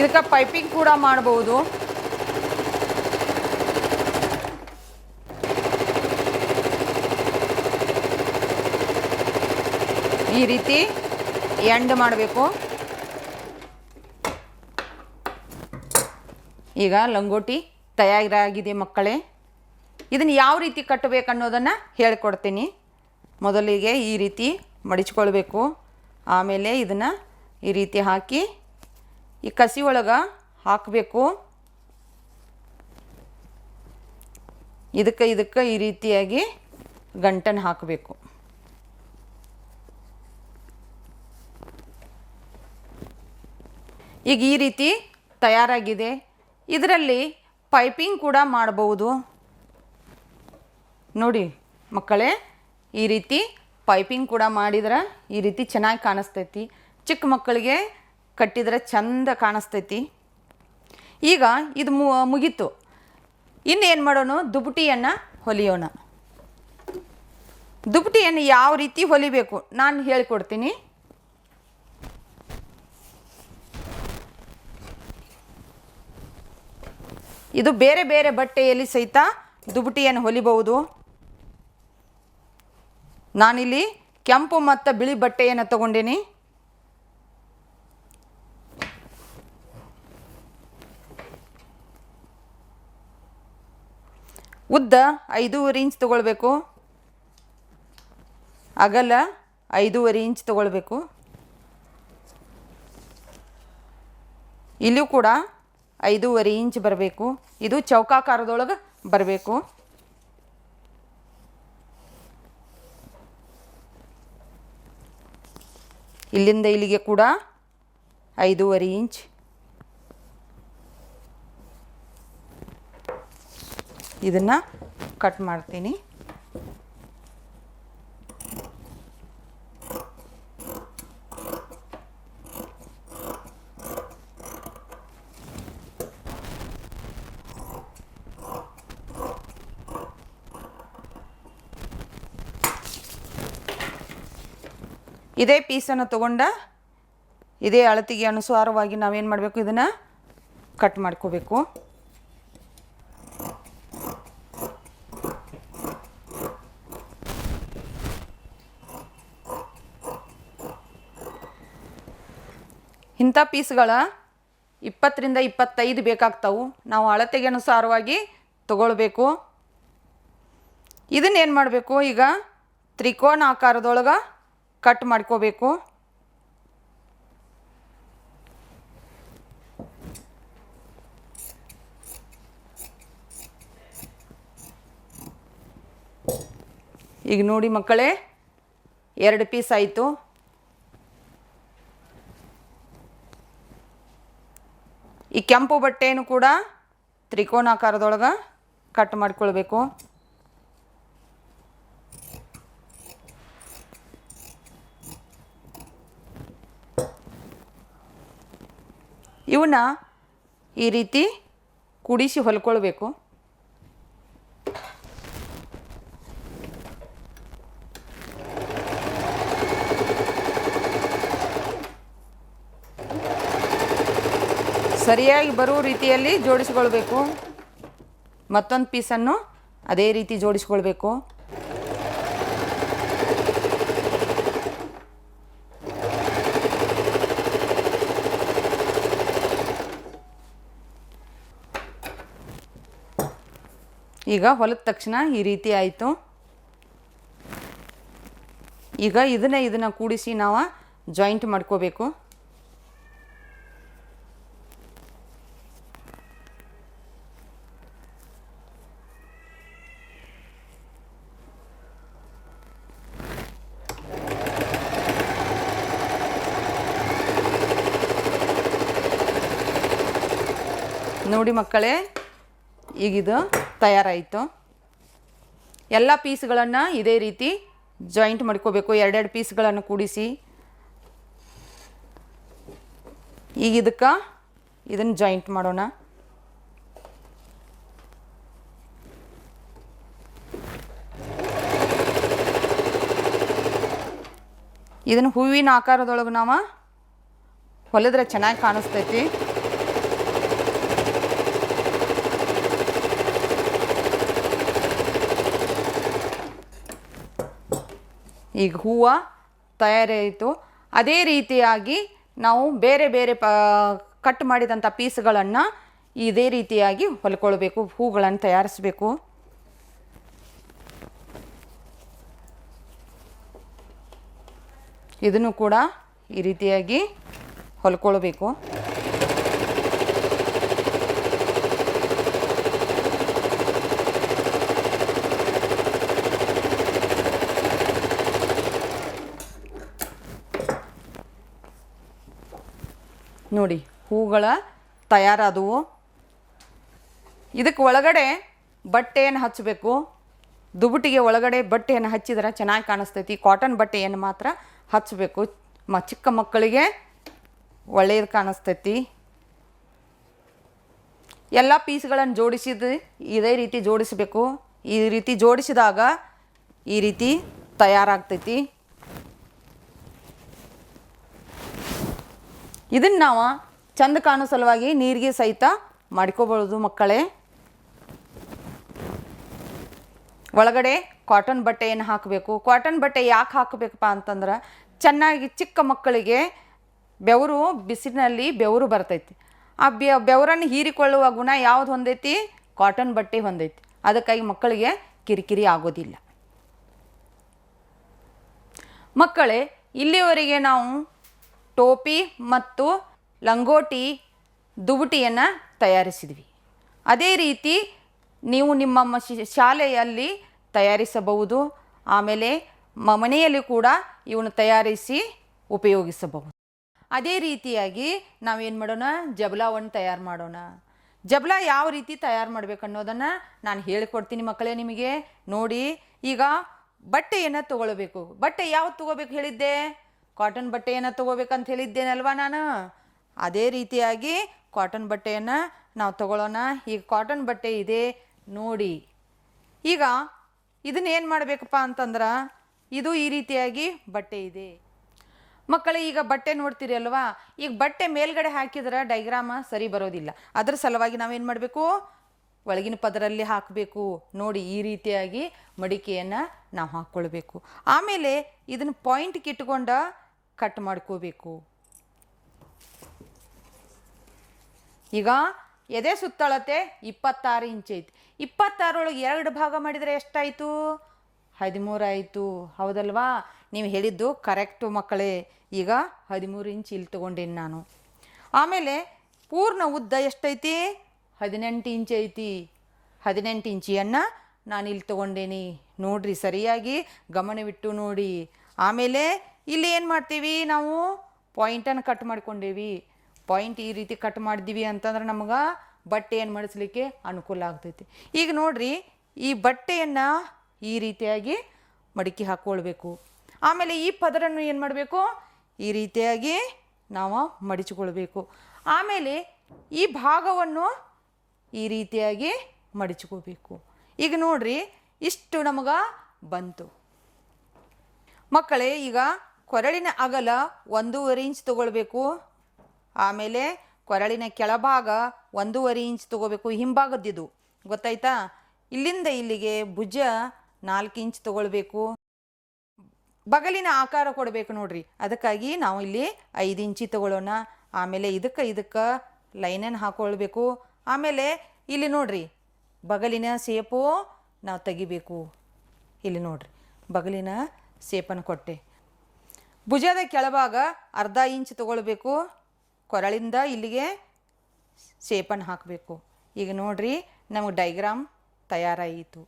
ಇದಕ್ಕೆ ಪೈಪಿಂಗ್ ಕೂಡ ಮಾಡಬಹುದು. ಈ ರೀತಿ ಎಂಡ್ ಮಾಡಬೇಕು. ಈಗ ಲಂಗೋಟಿ ತಯಾರಾಗಿದೆ ಮಕ್ಕಳೇ. ಇದನ್ನು ಯಾವ ರೀತಿ ಕಟ್ಟಬೇಕು ಅನ್ನೋದನ್ನು ಹೇಳಿಕೊಡ್ತೀನಿ. ಮೊದಲಿಗೆ ಈ ರೀತಿ ಮಡಿಚ್ಕೊಳ್ಬೇಕು. ಆಮೇಲೆ ಇದನ್ನು ಈ ರೀತಿ ಹಾಕಿ ಈ ಕಸಿ ಒಳಗೆ ಹಾಕಬೇಕು. ಇದಕ್ಕೆ ಈ ರೀತಿಯಾಗಿ ಗಂಟನ್ನು ಹಾಕಬೇಕು. ಈಗ ಈ ರೀತಿ ತಯಾರಾಗಿದೆ. ಇದರಲ್ಲಿ ಪೈಪಿಂಗ್ ಕೂಡ ಮಾಡಬಹುದು. ನೋಡಿ ಮಕ್ಕಳೇ, ಈ ರೀತಿ ಪೈಪಿಂಗ್ ಕೂಡ ಮಾಡಿದ್ರೆ ಈ ರೀತಿ ಚೆನ್ನಾಗಿ ಕಾಣಿಸ್ತೈತಿ. ಚಿಕ್ಕ ಮಕ್ಕಳಿಗೆ ಕಟ್ಟಿದರೆ ಚಂದ ಕಾಣಿಸ್ತೈತಿ. ಈಗ ಇದು ಮುಗೀತು. ಇನ್ನೇನು ಮಾಡೋಣ, ದುಪಟಿಯನ್ನು ಹೊಲಿಯೋಣ. ದುಪಟಿಯನ್ನು ಯಾವ ರೀತಿ ಹೊಲಿಬೇಕು ನಾನು ಹೇಳಿಕೊಡ್ತೀನಿ. ಇದು ಬೇರೆ ಬೇರೆ ಬಟ್ಟೆಯಲ್ಲಿ ಸಹಿತ ದುಪಟಿಯನ್ನು ಹೊಲಿಬಹುದು. ನಾನಿಲ್ಲಿ ಕೆಂಪು ಮತ್ತು ಬಿಳಿ ಬಟ್ಟೆಯನ್ನು ತಗೊಂಡೇನಿ. ಉದ್ದ 5.5 ಇಂಚ್ ತಗೊಳ್ಬೇಕು, ಅಗಲ 5.5 ಇಂಚ್ ತಗೊಳ್ಬೇಕು. ಇಲ್ಲೂ ಕೂಡ 5.5 ಇಂಚ್ ಬರಬೇಕು. ಇದು ಚೌಕಾಕಾರದೊಳಗೆ ಬರಬೇಕು. ಇಲ್ಲಿಂದ ಇಲ್ಲಿಗೆ ಕೂಡ 5.5 ಇಂಚ್. ಇದನ್ನು ಕಟ್ ಮಾಡ್ತೀನಿ. ಇದೇ ಪೀಸನ್ನು ತಗೊಂಡ ಇದೇ ಅಳತೆಗೆ ಅನುಸಾರವಾಗಿ ನಾವೇನು ಮಾಡಬೇಕು, ಇದನ್ನು ಕಟ್ ಮಾಡ್ಕೋಬೇಕು. ಇಂಥ ಪೀಸ್ಗಳ 20 ರಿಂದ 25 ಬೇಕಾಗ್ತಾವೆ. ನಾವು ಅಳತೆಗೆ ಅನುಸಾರವಾಗಿ ತಗೊಳ್ಬೇಕು. ಇದನ್ನೇನು ಮಾಡಬೇಕು, ಈಗ ತ್ರಿಕೋನ ಆಕಾರದೊಳಗೆ ಕಟ್ ಮಾಡ್ಕೋಬೇಕು. ಈಗ ನೋಡಿ ಮಕ್ಕಳೇ, 2 ಪೀಸ್ ಆಯಿತು. ಈ ಕೆಂಪು ಬಟ್ಟೆಯನ್ನು ಕೂಡ ತ್ರಿಕೋನಾಕಾರದೊಳಗೆ ಕಟ್ ಮಾಡ್ಕೊಳ್ಬೇಕು. ಇವನ್ನ ಈ ರೀತಿ ಕುಡಿಸಿ ಹೊಲ್ಕೊಳ್ಬೇಕು. ಸರಿಯಾಗಿ ಬರುವ ರೀತಿಯಲ್ಲಿ ಜೋಡಿಸ್ಕೊಳ್ಬೇಕು. ಮತ್ತೊಂದು ಪೀಸನ್ನು ಅದೇ ರೀತಿ ಜೋಡಿಸ್ಕೊಳ್ಬೇಕು. ಈಗ ಹೊಲಿದ ತಕ್ಷಣ ಈ ರೀತಿ ಆಯಿತು. ಈಗ ಇದನ್ನು ಕೂಡಿಸಿ ನಾವು ಜಾಯಿಂಟ್ ಮಾಡ್ಕೋಬೇಕು. ನೋಡಿ ಮಕ್ಕಳೇ, ಈಗಿದು ತಯಾರಾಯಿತು. ಎಲ್ಲ ಪೀಸ್ಗಳನ್ನು ಇದೇ ರೀತಿ ಜಾಯಿಂಟ್ ಮಾಡ್ಕೋಬೇಕು. 2 ಪೀಸ್ಗಳನ್ನು ಕೂಡಿಸಿ ಈಗ ಇದನ್ನು ಜಾಯಿಂಟ್ ಮಾಡೋಣ. ಇದನ್ನು ಹೂವಿನ ಆಕಾರದೊಳಗೆ ನಾವು ಹೊಲಿದ್ರೆ ಚೆನ್ನಾಗಿ ಕಾಣಿಸ್ತೈತಿ. ಈಗ ಹೂವು ತಯಾರಾಯಿತು. ಅದೇ ರೀತಿಯಾಗಿ ನಾವು ಬೇರೆ ಬೇರೆ ಕಟ್ ಮಾಡಿದಂಥ ಪೀಸ್ಗಳನ್ನು ಇದೇ ರೀತಿಯಾಗಿ ಹೊಲ್ಕೊಳ್ಬೇಕು. ಹೂಗಳನ್ನು ತಯಾರಿಸಬೇಕು. ಇದನ್ನು ಕೂಡ ಈ ರೀತಿಯಾಗಿ ಹೊಲ್ಕೊಳ್ಬೇಕು. ನೋಡಿ ಹೂಗಳ ತಯಾರಾದವು. ಇದಕ್ಕೆ ಒಳಗಡೆ ಬಟ್ಟೆಯನ್ನು ಹಚ್ಚಬೇಕು. ದುಬಟಿಗೆ ಒಳಗಡೆ ಬಟ್ಟೆಯನ್ನು ಹಚ್ಚಿದ್ರೆ ಚೆನ್ನಾಗಿ ಕಾಣಿಸ್ತೈತಿ. ಕಾಟನ್ ಬಟ್ಟೆಯನ್ನು ಮಾತ್ರ ಹಚ್ಚಬೇಕು. ಚಿಕ್ಕ ಮಕ್ಕಳಿಗೆ ಒಳ್ಳೆಯದು ಕಾಣಿಸ್ತೈತಿ. ಎಲ್ಲ ಪೀಸ್ಗಳನ್ನು ಜೋಡಿಸಿದ ಇದೇ ರೀತಿ ಜೋಡಿಸಬೇಕು. ಈ ರೀತಿ ಜೋಡಿಸಿದಾಗ ಈ ರೀತಿ ತಯಾರಾಗ್ತೈತಿ. ಇದನ್ನು ನಾವು ಚಂದ ಕಾಣೋ ಸಲುವಾಗಿ ನೀರಿಗೆ ಸಹಿತ ಮಾಡ್ಕೋಬೋದು ಮಕ್ಕಳೇ. ಒಳಗಡೆ ಕಾಟನ್ ಬಟ್ಟೆಯನ್ನು ಹಾಕಬೇಕು. ಕಾಟನ್ ಬಟ್ಟೆ ಯಾಕೆ ಹಾಕಬೇಕಪ್ಪ ಅಂತಂದ್ರೆ ಚೆನ್ನಾಗಿ ಚಿಕ್ಕ ಮಕ್ಕಳಿಗೆ ಬೆವರು ಬಿಸಿಲಿನಲ್ಲಿ ಬೆವರು ಬರ್ತೈತಿ. ಆ ಬೆವರನ್ನು ಹೀರಿಕೊಳ್ಳುವ ಗುಣ ಯಾವುದು ಹೊಂದೈತಿ? ಕಾಟನ್ ಬಟ್ಟೆ ಹೊಂದೈತಿ. ಅದಕ್ಕಾಗಿ ಮಕ್ಕಳಿಗೆ ಕಿರಿಕಿರಿ ಆಗೋದಿಲ್ಲ. ಮಕ್ಕಳೇ, ಇಲ್ಲಿವರೆಗೆ ನಾವು ಟೋಪಿ ಮತ್ತು ಲಂಗೋಟಿ ದುಬುಟಿಯನ್ನು ತಯಾರಿಸಿದ್ವಿ. ಅದೇ ರೀತಿ ನೀವು ನಿಮ್ಮ ಶಾಲೆಯಲ್ಲಿ ತಯಾರಿಸಬಹುದು. ಆಮೇಲೆ ಮನೆಯಲ್ಲಿ ಕೂಡ ಇವನು ತಯಾರಿಸಿ ಉಪಯೋಗಿಸಬಹುದು. ಅದೇ ರೀತಿಯಾಗಿ ನಾವೇನು ಮಾಡೋಣ, ಜಬಲಾವನ್ನು ತಯಾರು ಮಾಡೋಣ. ಜಬಲ ಯಾವ ರೀತಿ ತಯಾರು ಮಾಡಬೇಕು ಅನ್ನೋದನ್ನು ನಾನು ಹೇಳಿಕೊಡ್ತೀನಿ ಮಕ್ಕಳೇ ನಿಮಗೆ. ನೋಡಿ, ಈಗ ಬಟ್ಟೆಯನ್ನು ತೊಗೊಳ್ಬೇಕು. ಬಟ್ಟೆ ಯಾವ್ದು ತೊಗೋಬೇಕು ಹೇಳಿದ್ದೆ? ಕಾಟನ್ ಬಟ್ಟೆಯನ್ನು ತೊಗೋಬೇಕಂತ ಹೇಳಿದ್ದೇನಲ್ವಾ ನಾನು? ಅದೇ ರೀತಿಯಾಗಿ ಕಾಟನ್ ಬಟ್ಟೆಯನ್ನು ನಾವು ತೊಗೊಳ್ಳೋಣ. ಈಗ ಕಾಟನ್ ಬಟ್ಟೆ ಇದೆ ನೋಡಿ. ಈಗ ಇದನ್ನೇನು ಮಾಡಬೇಕಪ್ಪ ಅಂತಂದ್ರೆ, ಇದು ಈ ರೀತಿಯಾಗಿ ಬಟ್ಟೆ ಇದೆ ಮಕ್ಕಳೇ. ಈಗ ಬಟ್ಟೆ ನೋಡ್ತೀರಿ ಅಲ್ವಾ? ಈಗ ಬಟ್ಟೆ ಮೇಲ್ಗಡೆ ಹಾಕಿದ್ರೆ ಡೈಗ್ರಾಮ ಸರಿ ಬರೋದಿಲ್ಲ. ಅದರ ಸಲುವಾಗಿ ನಾವೇನು ಮಾಡಬೇಕು? ಒಳಗಿನ ಪದರಲ್ಲಿ ಹಾಕಬೇಕು. ನೋಡಿ, ಈ ರೀತಿಯಾಗಿ ಮಡಿಕೆಯನ್ನು ನಾವು ಹಾಕ್ಕೊಳ್ಬೇಕು. ಆಮೇಲೆ ಇದನ್ನು ಪಾಯಿಂಟ್ಗೆ ಇಟ್ಕೊಂಡು ಕಟ್ ಮಾಡ್ಕೋಬೇಕು. ಈಗ ಎದೆ ಸುತ್ತಳತೆ 26 ಇಂಚ್ ಐತಿ. 26 ಒಳಗೆ 2 ಭಾಗ ಮಾಡಿದರೆ ಎಷ್ಟಾಯಿತು? 13 ಆಯಿತು. ಹೌದಲ್ವಾ? ನೀವು ಹೇಳಿದ್ದು ಕರೆಕ್ಟು ಮಕ್ಕಳೇ. ಈಗ 13 ಇಂಚ್ ಇಲ್ಲಿ ತೊಗೊಂಡೇನಿ ನಾನು. ಆಮೇಲೆ ಪೂರ್ಣ ಉದ್ದ ಎಷ್ಟೈತಿ? 18 ಇಂಚ್ ಐತಿ. 18 ಇಂಚಿಯನ್ನು ನಾನು ಇಲ್ಲಿ ತೊಗೊಂಡೇನಿ. ನೋಡ್ರಿ, ಸರಿಯಾಗಿ ಗಮನವಿಟ್ಟು ನೋಡಿ. ಆಮೇಲೆ ಇಲ್ಲಿ ಏನು ಮಾಡ್ತೀವಿ ನಾವು? ಪಾಯಿಂಟನ್ನು ಕಟ್ ಮಾಡ್ಕೊಂಡೇವಿ. ಪಾಯಿಂಟ್ ಈ ರೀತಿ ಕಟ್ ಮಾಡಿದ್ದೀವಿ ಅಂತಂದ್ರೆ ನಮಗೆ ಬಟ್ಟೆ ಏನು ಮಾಡಿಸ್ಲಿಕ್ಕೆ ಅನುಕೂಲ ಆಗ್ತೈತಿ. ಈಗ ನೋಡ್ರಿ, ಈ ಬಟ್ಟೆಯನ್ನು ಈ ರೀತಿಯಾಗಿ ಮಡಿಕೆ ಹಾಕ್ಕೊಳ್ಬೇಕು. ಆಮೇಲೆ ಈ ಪದರನ್ನು ಏನು ಮಾಡಬೇಕು? ಈ ರೀತಿಯಾಗಿ ನಾವು ಮಡಿಚಿಕೊಳ್ಬೇಕು. ಆಮೇಲೆ ಈ ಭಾಗವನ್ನು ಈ ರೀತಿಯಾಗಿ ಮಡಿಚ್ಕೋಬೇಕು. ಈಗ ನೋಡ್ರಿ, ಇಷ್ಟು ನಮಗೆ ಬಂತು ಮಕ್ಕಳೇ. ಈಗ ಕೊರಳಿನ ಅಗಲ 1.5 ಇಂಚ್ ತೊಗೊಳ್ಬೇಕು. ಆಮೇಲೆ ಕೊರಳಿನ ಕೆಳಭಾಗ 1.5 ಇಂಚ್ ತೊಗೋಬೇಕು. ಹಿಂಭಾಗದ್ದಿದು ಗೊತ್ತಾಯ್ತಾ? ಇಲ್ಲಿಂದ ಇಲ್ಲಿಗೆ ಭುಜ 4 ಇಂಚ್ ತೊಗೊಳ್ಬೇಕು. ಬಗಲಿನ ಆಕಾರ ಕೊಡಬೇಕು ನೋಡ್ರಿ. ಅದಕ್ಕಾಗಿ ನಾವು ಇಲ್ಲಿ 5 ಇಂಚಿ ತೊಗೊಳ್ಳೋಣ. ಆಮೇಲೆ ಇದಕ್ಕೆ ಲೈನನ್ನು ಹಾಕ್ಕೊಳ್ಬೇಕು. ಆಮೇಲೆ ಇಲ್ಲಿ ನೋಡ್ರಿ, ಬಗಲಿನ ಸೇಪು ನಾವು ತೆಗಿಬೇಕು. ಇಲ್ಲಿ ನೋಡ್ರಿ, ಬಗಲಿನ ಸೇಪನ್ನು ಕೊಟ್ಟೆ. ಭುಜದ ಕೆಳಭಾಗ 1/2 ಇಂಚ್ ತೊಗೊಳ್ಬೇಕು. ಕೊರಳಿಂದ ಇಲ್ಲಿಗೆ ಸೇಪನ್ನು ಹಾಕಬೇಕು. ಈಗ ನೋಡ್ರಿ, ನಮಗೆ ಡೈಗ್ರಾಮ್ ತಯಾರಾಯಿತು.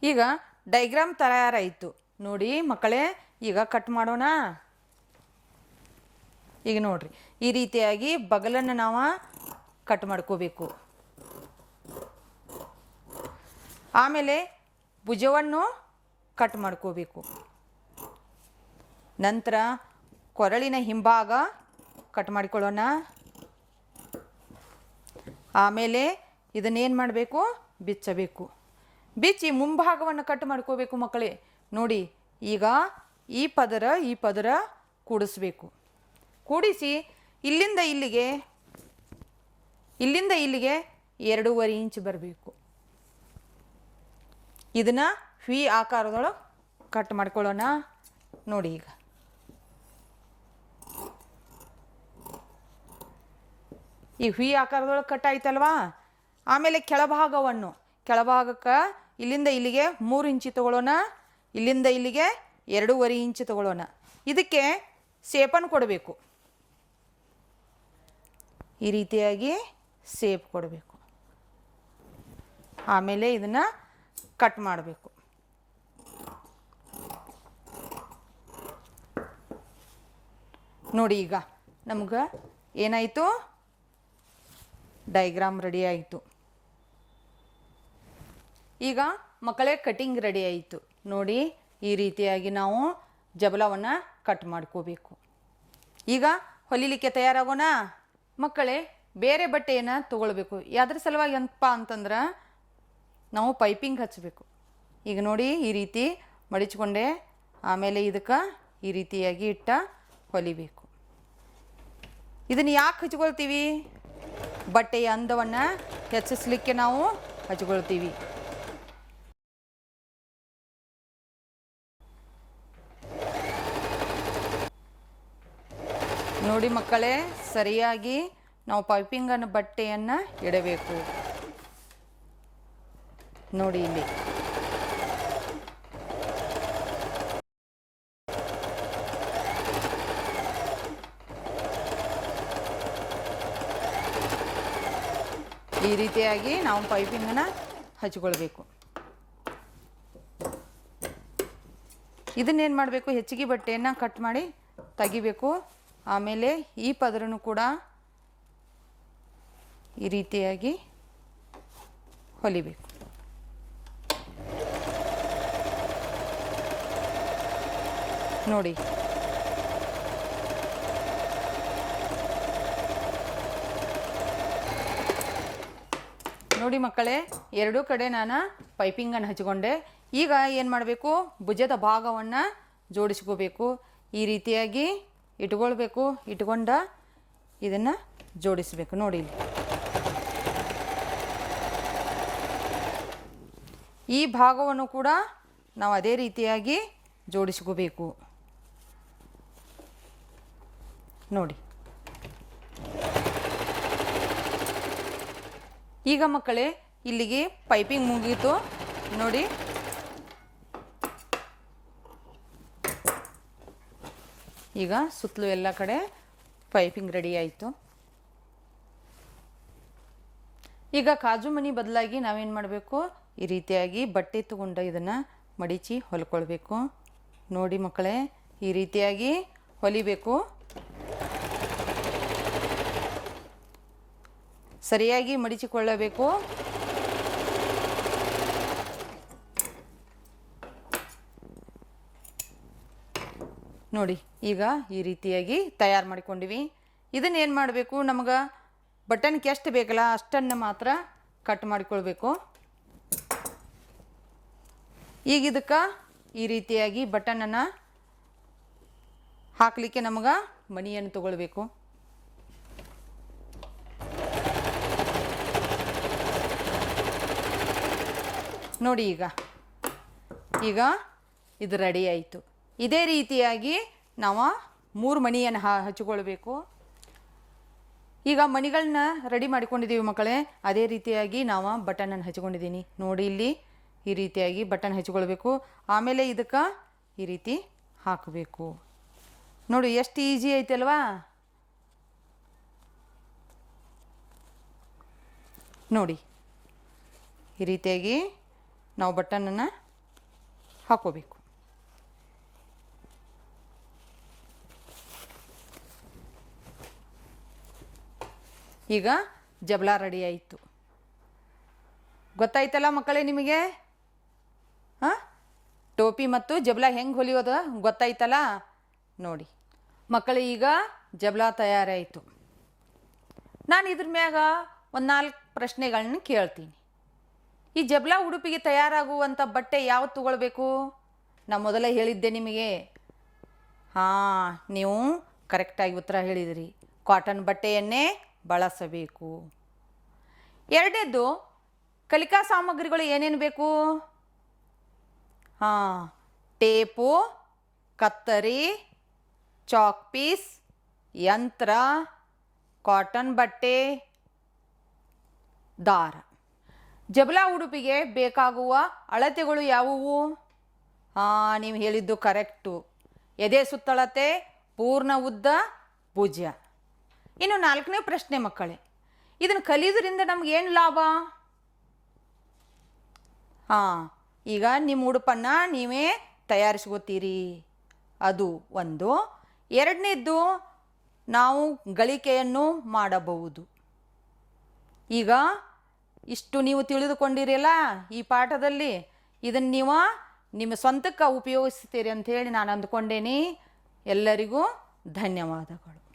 ಈಗ ಡೈಗ್ರಾಮ್ ತಯಾರಾಯಿತು ನೋಡಿ ಮಕ್ಕಳೇ. ಈಗ ಕಟ್ ಮಾಡೋಣ. ಈಗ ನೋಡ್ರಿ, ಈ ರೀತಿಯಾಗಿ ಬಗಲನ್ನು ನಾವು ಕಟ್ ಮಾಡ್ಕೋಬೇಕು. ಆಮೇಲೆ ಭುಜವನ್ನು ಕಟ್ ಮಾಡ್ಕೋಬೇಕು. ನಂತರ ಕೊರಳಿನ ಹಿಂಭಾಗ ಕಟ್ ಮಾಡಿಕೊಳ್ಳೋಣ. ಆಮೇಲೆ ಇದನ್ನೇನು ಮಾಡಬೇಕು? ಬಿಚ್ಚಬೇಕು. ಬಿಚ್ಚಿ ಮುಂಭಾಗವನ್ನು ಕಟ್ ಮಾಡ್ಕೋಬೇಕು ಮಕ್ಕಳೇ. ನೋಡಿ, ಈಗ ಈ ಪದರ ಕೂಡಿಸ್ಬೇಕು. ಕೂಡಿಸಿ ಇಲ್ಲಿಂದ ಇಲ್ಲಿಗೆ 2.5 ಇಂಚ್ ಬರಬೇಕು. ಇದನ್ನು ವಿ ಆಕಾರದೊಳಗೆ ಕಟ್ ಮಾಡ್ಕೊಳ್ಳೋಣ. ನೋಡಿ, ಈಗ ಈ ವಿ ಆಕಾರದೊಳಗೆ ಕಟ್ ಆಯ್ತಲ್ವಾ? ಆಮೇಲೆ ಕೆಳಭಾಗಕ್ಕೆ ಇಲ್ಲಿಂದ ಇಲ್ಲಿಗೆ 3 ಇಂಚಿ ತೊಗೊಳ್ಳೋಣ. ಇಲ್ಲಿಂದ ಇಲ್ಲಿಗೆ 2.5 ಇಂಚ್ ತೊಗೊಳ್ಳೋಣ. ಇದಕ್ಕೆ ಸೇಪನ್ನು ಕೊಡಬೇಕು. ಈ ರೀತಿಯಾಗಿ ಸೇಪ್ ಕೊಡಬೇಕು. ಆಮೇಲೆ ಇದನ್ನು ಕಟ್ ಮಾಡಬೇಕು. ನೋಡಿ, ಈಗ ನಮ್ಗೆ ಏನಾಯಿತು? ಡೈಗ್ರಾಮ್ ರೆಡಿ ಆಯಿತು. ಈಗ ಮಕ್ಕಳೇ ಕಟಿಂಗ್ ರೆಡಿ ಆಯಿತು ನೋಡಿ. ಈ ರೀತಿಯಾಗಿ ನಾವು ಜಬಲವನ್ನು ಕಟ್ ಮಾಡ್ಕೋಬೇಕು. ಈಗ ಹೊಲಿಲಿಕ್ಕೆ ತಯಾರಾಗೋಣ ಮಕ್ಕಳೇ. ಬೇರೆ ಬಟ್ಟೆಯನ್ನು ತೊಗೊಳ್ಬೇಕು. ಯಾವ್ದ್ರ ಸಲುವಾಗಿ ಅಂತಪ್ಪ ಅಂತಂದ್ರೆ ನಾವು ಪೈಪಿಂಗ್ ಹಚ್ಚಬೇಕು. ಈಗ ನೋಡಿ ಈ ರೀತಿ ಮಡಿಚ್ಕೊಂಡೆ, ಆಮೇಲೆ ಇದಕ್ಕೆ ಈ ರೀತಿಯಾಗಿ ಇಟ್ಟ ಹೊಲಿಬೇಕು. ಇದನ್ನು ಯಾಕೆ ಹಚ್ಕೊಳ್ತೀವಿ? ಬಟ್ಟೆಯ ಅಂದವನ್ನು ಹೆಚ್ಚಿಸಲಿಕ್ಕೆ ನಾವು ಹಚ್ಕೊಳ್ತೀವಿ. ನೋಡಿ ಮಕ್ಕಳೇ, ಸರಿಯಾಗಿ ನಾವು ಪೈಪಿಂಗನ್ನು ಬಟ್ಟೆಯನ್ನು ಇಡಬೇಕು. ನೋಡಿ ಇಲ್ಲಿ ಈ ರೀತಿಯಾಗಿ ನಾವು ಪೈಪಿಂಗನ್ನು ಹಚ್ಕೊಳ್ಬೇಕು. ಇದನ್ನೇನು ಮಾಡಬೇಕು? ಹೆಚ್ಚಿಗೆ ಬಟ್ಟೆಯನ್ನು ಕಟ್ ಮಾಡಿ ತೆಗಿಬೇಕು. ಆಮೇಲೆ ಈ ಪದರನು ಕೂಡ ಈ ರೀತಿಯಾಗಿ ಹೊಲಿಬೇಕು. ನೋಡಿ ನೋಡಿ ಮಕ್ಕಳೇ, ಎರಡೂ ಕಡೆ ನಾನು ಪೈಪಿಂಗನ್ನು ಹಚ್ಕೊಂಡೆ. ಈಗ ಏನು ಮಾಡಬೇಕು? ಭುಜದ ಭಾಗವನ್ನು ಜೋಡಿಸ್ಕೋಬೇಕು. ಈ ರೀತಿಯಾಗಿ ಇಟ್ಕೊಳ್ಬೇಕು. ಇಟ್ಕೊಂಡ ಇದನ್ನು ಜೋಡಿಸಬೇಕು. ನೋಡಿ ಈ ಭಾಗವನ್ನು ಕೂಡ ನಾವು ಅದೇ ರೀತಿಯಾಗಿ ಜೋಡಿಸ್ಕೋಬೇಕು. ನೋಡಿ ಈಗ ಮಕ್ಕಳೇ, ಇಲ್ಲಿಗೆ ಪೈಪಿಂಗ್ ಮುಗೀತು. ನೋಡಿ ಈಗ ಸುತ್ತಲೂ ಎಲ್ಲ ಕಡೆ ಪೈಪಿಂಗ್ ರೆಡಿ ಆಯಿತು. ಈಗ ಕಾಜು ಮಣಿ ಬದಲಾಗಿ ನಾವೇನು ಮಾಡಬೇಕು? ಈ ರೀತಿಯಾಗಿ ಬಟ್ಟೆ ತಗೊಂಡು ಇದನ್ನು ಮಡಿಚಿ ಹೊಲ್ಕೊಳ್ಬೇಕು. ನೋಡಿ ಮಕ್ಕಳೇ, ಈ ರೀತಿಯಾಗಿ ಹೊಲಿಬೇಕು. ಸರಿಯಾಗಿ ಮಡಿಚಿಕೊಳ್ಳಬೇಕು. ನೋಡಿ ಈಗ ಈ ರೀತಿಯಾಗಿ ತಯಾರು ಮಾಡಿಕೊಂಡಿವಿ. ಇದನ್ನು ಏನು ಮಾಡಬೇಕು? ನಮಗೆ ಬಟನ್ಗೆ ಎಷ್ಟು ಬೇಕಲ್ಲ ಅಷ್ಟನ್ನು ಮಾತ್ರ ಕಟ್ ಮಾಡಿಕೊಳ್ಬೇಕು. ಈಗ ಇದಕ್ಕೆ ಈ ರೀತಿಯಾಗಿ ಬಟನನ್ನು ಹಾಕಲಿಕ್ಕೆ ನಮಗೆ ಮಣಿಯನ್ನು ತಗೊಳ್ಬೇಕು. ನೋಡಿ ಈಗ ಇದು ರೆಡಿ ಆಯಿತು. ಇದೇ ರೀತಿಯಾಗಿ ನಾವು 3 ಮಣಿಯನ್ನು ಹಚ್ಕೊಳ್ಬೇಕು. ಈಗ ಮಣಿಗಳನ್ನ ರೆಡಿ ಮಾಡಿಕೊಂಡಿದ್ದೀವಿ ಮಕ್ಕಳೇ. ಅದೇ ರೀತಿಯಾಗಿ ನಾವು ಬಟನನ್ನು ಹಚ್ಕೊಂಡಿದ್ದೀನಿ. ನೋಡಿ ಇಲ್ಲಿ ಈ ರೀತಿಯಾಗಿ ಬಟನ್ ಹಚ್ಕೊಳ್ಬೇಕು. ಆಮೇಲೆ ಇದಕ್ಕೆ ಈ ರೀತಿ ಹಾಕಬೇಕು. ನೋಡಿ ಎಷ್ಟು ಈಜಿ ಐತಲ್ವಾ? ನೋಡಿ ಈ ರೀತಿಯಾಗಿ ನಾವು ಬಟನನ್ನು ಹಾಕೋಬೇಕು. ಈಗ ಜಬ್ಲಾ ರೆಡಿ ಆಯಿತು. ಗೊತ್ತಾಯ್ತಲ್ಲ ಮಕ್ಕಳೇ ನಿಮಗೆ? ಟೋಪಿ ಮತ್ತು ಜಬ್ಲಾ ಹೆಂಗೆ ಹೊಲಿಯೋದು ಗೊತ್ತಾಯ್ತಲ್ಲ? ನೋಡಿ ಮಕ್ಕಳು, ಈಗ ಜಬ್ಲಾ ತಯಾರಾಯಿತು. ನಾನು ಇದ್ರ ಮ್ಯಾಗ ಒಂದು 4 ಪ್ರಶ್ನೆಗಳನ್ನ ಕೇಳ್ತೀನಿ. ಈ ಜಬ್ಲಾ ಉಡುಪಿಗೆ ತಯಾರಾಗುವಂಥ ಬಟ್ಟೆ ಯಾವ್ದು ತಗೊಳ್ಬೇಕು? ನಾನು ಮೊದಲೇ ಹೇಳಿದ್ದೆ ನಿಮಗೆ. ನೀವು ಕರೆಕ್ಟಾಗಿ ಉತ್ತರ ಹೇಳಿದಿರಿ. ಕಾಟನ್ ಬಟ್ಟೆಯನ್ನೇ ಬಳಸಬೇಕು. ಎರಡನೇದು, ಕಲಿಕಾ ಸಾಮಗ್ರಿಗಳು ಏನೇನು ಬೇಕು? ಟೇಪು, ಕತ್ತರಿ, ಚಾಕ್ ಪೀಸ್, ಯಂತ್ರ, ಕಾಟನ್ ಬಟ್ಟೆ, ದಾರ. ಜಬ್ಲಾ ಉಡುಪಿಗೆ ಬೇಕಾಗುವ ಅಳತೆಗಳು ಯಾವುವು? ನೀವು ಹೇಳಿದ್ದು ಕರೆಕ್ಟು. ಎದೆ ಸುತ್ತಳತೆ, ಪೂರ್ಣ ಉದ್ದ, ಭುಜ. ಇನ್ನು 4ನೇ ಪ್ರಶ್ನೆ ಮಕ್ಕಳೇ, ಇದನ್ನು ಕಲಿಯೋದ್ರಿಂದ ನಮಗೇನು ಲಾಭ? ಈಗ ನಿಮ್ಮ ಉಡುಪನ್ನು ನೀವೇ ತಯಾರಿಸ್ಕೋತೀರಿ, ಅದು ಒಂದು. ಎರಡನೇದ್ದು, ನಾವು ಗಳಿಕೆಯನ್ನು ಮಾಡಬಹುದು. ಈಗ ಇಷ್ಟು ನೀವು ತಿಳಿದುಕೊಂಡಿರಲ್ಲ ಈ ಪಾಠದಲ್ಲಿ, ಇದನ್ನು ನೀವು ನಿಮ್ಮ ಸ್ವಂತಕ್ಕೆ ಉಪಯೋಗಿಸ್ತೀರಿ ಅಂಥೇಳಿ ನಾನು ಅಂದ್ಕೊಂಡೇನಿ. ಎಲ್ಲರಿಗೂ ಧನ್ಯವಾದಗಳು.